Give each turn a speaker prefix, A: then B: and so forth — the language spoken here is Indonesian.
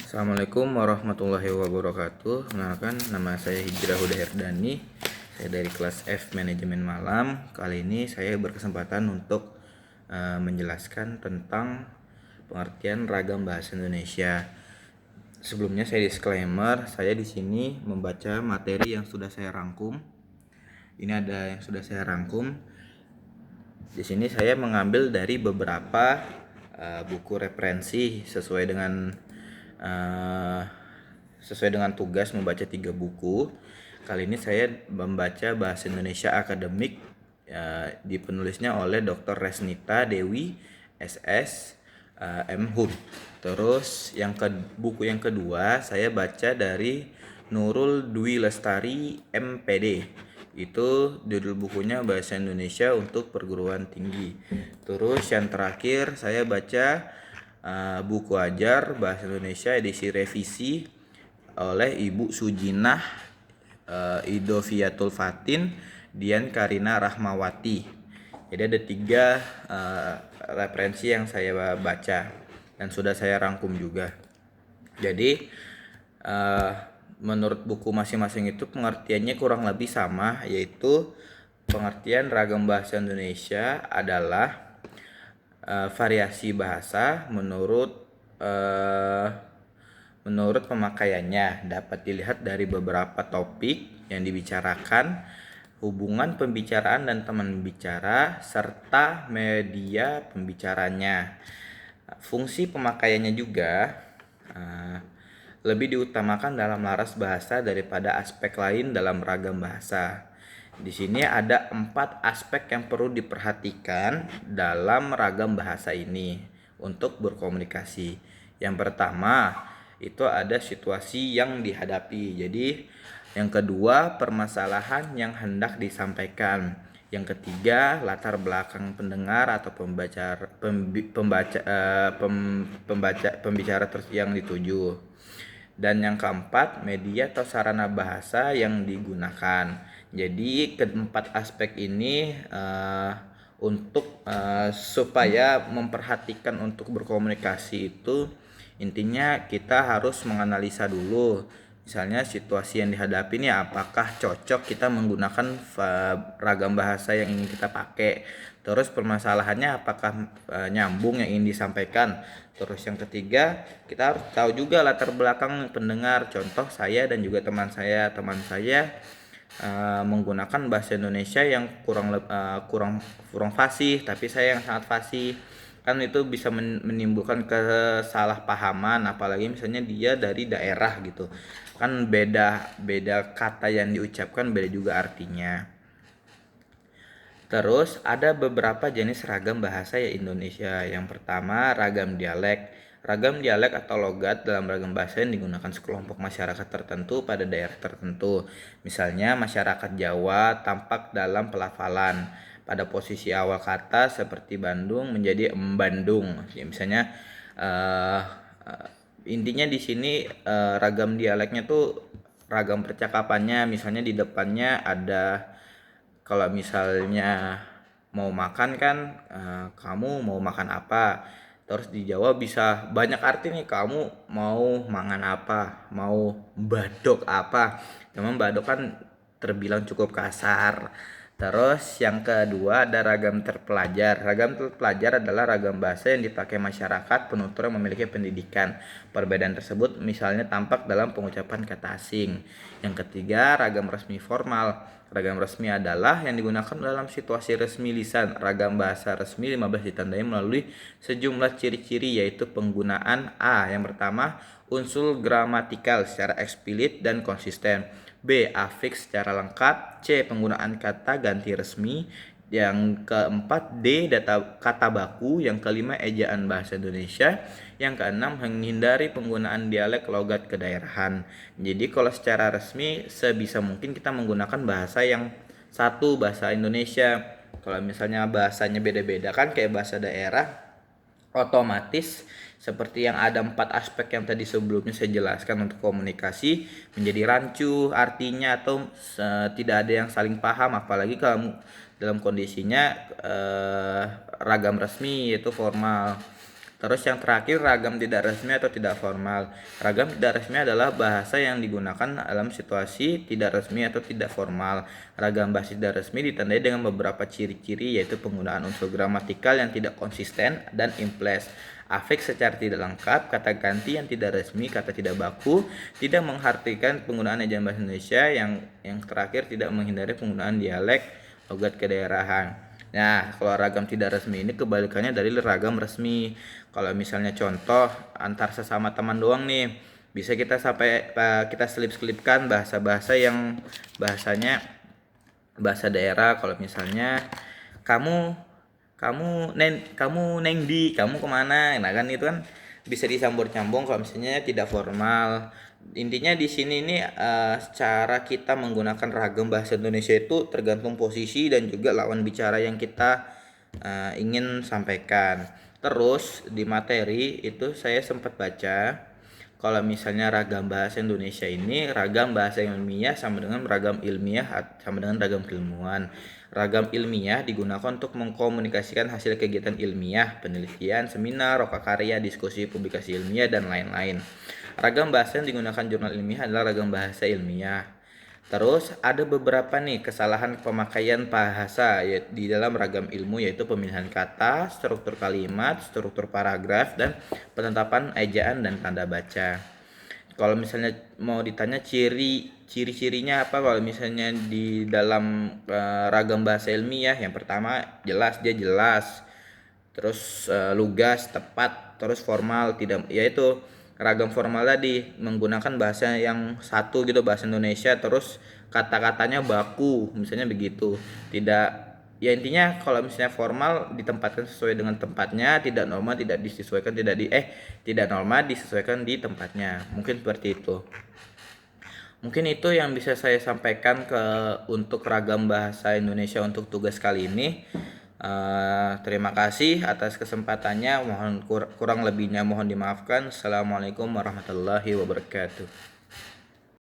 A: Assalamualaikum warahmatullahi wabarakatuh. Kenalkan, nama saya Hijrah Huda Herdani. Saya dari kelas F Manajemen Malam. Kali ini saya berkesempatan untuk menjelaskan tentang pengertian ragam bahasa Indonesia. Sebelumnya saya disclaimer, saya di sini membaca materi yang sudah saya rangkum. Ini ada yang sudah saya rangkum. Di sini saya mengambil dari beberapa buku referensi sesuai dengan tugas membaca 3 buku. Kali ini saya membaca Bahasa Indonesia Akademik, dipenulisnya oleh Dr. Resnita Dewi SS M Hum. Terus buku yang kedua saya baca dari Nurul Dwi Lestari MPD. Itu judul bukunya Bahasa Indonesia untuk Perguruan Tinggi. Terus yang terakhir saya baca buku ajar Bahasa Indonesia edisi revisi oleh Ibu Sujinah Idoviatul Fatin Dian Karina Rahmawati. Jadi ada 3 referensi yang saya baca dan sudah saya rangkum juga. Jadi menurut buku masing-masing itu pengertiannya kurang lebih sama, yaitu pengertian ragam bahasa Indonesia adalah variasi bahasa menurut pemakaiannya, dapat dilihat dari beberapa topik yang dibicarakan, hubungan pembicaraan dan teman bicara, serta media pembicaranya. Fungsi pemakaiannya juga lebih diutamakan dalam laras bahasa daripada aspek lain dalam ragam bahasa. Di sini ada 4 aspek yang perlu diperhatikan dalam ragam bahasa ini untuk berkomunikasi. Yang pertama, itu ada situasi yang dihadapi. Jadi, yang kedua, permasalahan yang hendak disampaikan. Yang ketiga, latar belakang pendengar atau pembicara yang dituju. Dan yang keempat, media atau sarana bahasa yang digunakan. Jadi keempat aspek ini supaya memperhatikan untuk berkomunikasi itu, intinya kita harus menganalisa dulu. Misalnya situasi yang dihadapi ini apakah cocok kita menggunakan ragam bahasa yang ingin kita pakai. Terus permasalahannya apakah nyambung yang ingin disampaikan. Terus yang ketiga, kita harus tahu juga latar belakang pendengar. Contoh saya dan juga teman saya menggunakan bahasa Indonesia yang kurang fasih, tapi saya yang sangat fasih. Kan itu bisa menimbulkan kesalahpahaman, apalagi misalnya dia dari daerah gitu. Kan beda kata yang diucapkan, beda juga artinya. Terus ada beberapa jenis ragam bahasa ya Indonesia. Yang pertama, ragam dialek. Ragam dialek atau logat dalam ragam bahasa yang digunakan sekelompok masyarakat tertentu pada daerah tertentu. Misalnya masyarakat Jawa tampak dalam pelafalan pada posisi awal kata seperti Bandung menjadi Bandung. Ya, misalnya intinya di sini ragam dialeknya tuh ragam percakapannya. Misalnya di depannya ada, kalau misalnya mau makan kan, kamu mau makan apa? Terus di Jawa bisa banyak arti nih, kamu mau mangan apa, mau badok apa. Memang badok kan terbilang cukup kasar. Terus yang kedua ada ragam terpelajar. Ragam terpelajar adalah ragam bahasa yang dipakai masyarakat penutur yang memiliki pendidikan. Perbedaan tersebut misalnya tampak dalam pengucapan kata asing. Yang ketiga, ragam resmi formal. Ragam resmi adalah yang digunakan dalam situasi resmi lisan. Ragam bahasa resmi 15 ditandai melalui sejumlah ciri-ciri, yaitu penggunaan A. Yang pertama, unsur gramatikal secara eksplisit dan konsisten. B. Afiks secara lengkap. C. Penggunaan kata ganti resmi. Yang keempat, D. Kata baku. Yang kelima, ejaan bahasa Indonesia. Yang keenam, menghindari penggunaan dialek logat kedaerahan. Jadi kalau secara resmi sebisa mungkin kita menggunakan bahasa yang satu, bahasa Indonesia. Kalau misalnya bahasanya beda-beda kan kayak bahasa daerah, otomatis seperti yang ada 4 aspek yang tadi sebelumnya saya jelaskan untuk komunikasi menjadi rancu artinya, atau tidak ada yang saling paham, apalagi kalau dalam kondisinya ragam resmi yaitu formal. Terus yang terakhir, ragam tidak resmi atau tidak formal. Ragam tidak resmi adalah bahasa yang digunakan dalam situasi tidak resmi atau tidak formal. Ragam bahasa tidak resmi ditandai dengan beberapa ciri-ciri, yaitu penggunaan unsur gramatikal yang tidak konsisten dan imples, afix secara tidak lengkap, kata ganti yang tidak resmi, kata tidak baku, tidak menghartikan penggunaan ejaan bahasa Indonesia, yang terakhir tidak menghindari penggunaan dialek logat kedaerahan. Nah, kalau ragam tidak resmi ini kebalikannya dari ragam resmi. Kalau misalnya contoh antar sesama teman doang nih, bisa kita selip-selipkan bahasa-bahasa yang bahasanya bahasa daerah. Kalau misalnya kamu kamu neng di kamu kemana, nah kan itu kan bisa disambung-sambung. Kalau misalnya tidak formal, intinya di sini ini cara kita menggunakan ragam bahasa Indonesia itu tergantung posisi dan juga lawan bicara yang kita ingin sampaikan. Terus di materi itu saya sempat baca kalau misalnya ragam bahasa Indonesia ini, ragam bahasa ilmiah sama dengan ragam ilmiah sama dengan ragam keilmuan. Ragam ilmiah digunakan untuk mengkomunikasikan hasil kegiatan ilmiah, penelitian, seminar, karya, diskusi, publikasi ilmiah, dan lain-lain. Ragam bahasa yang digunakan jurnal ilmiah adalah ragam bahasa ilmiah. Terus ada beberapa nih kesalahan pemakaian bahasa di dalam ragam ilmu, yaitu pemilihan kata, struktur kalimat, struktur paragraf, dan penetapan ejaan dan tanda baca. Kalau misalnya mau ditanya ciri-cirinya apa, kalau misalnya di dalam ragam bahasa ilmiah, yang pertama dia jelas, terus lugas, tepat, terus formal, tidak, yaitu ragam formal tadi menggunakan bahasa yang satu gitu, bahasa Indonesia, terus kata-katanya baku misalnya begitu. Tidak, ya intinya kalau misalnya formal ditempatkan sesuai dengan tempatnya, tidak normal tidak disesuaikan, tidak normal disesuaikan di tempatnya, mungkin seperti itu. Mungkin itu yang bisa saya sampaikan untuk ragam bahasa Indonesia untuk tugas kali ini. Terima kasih atas kesempatannya. Mohon kurang lebihnya mohon dimaafkan. Assalamualaikum warahmatullahi wabarakatuh.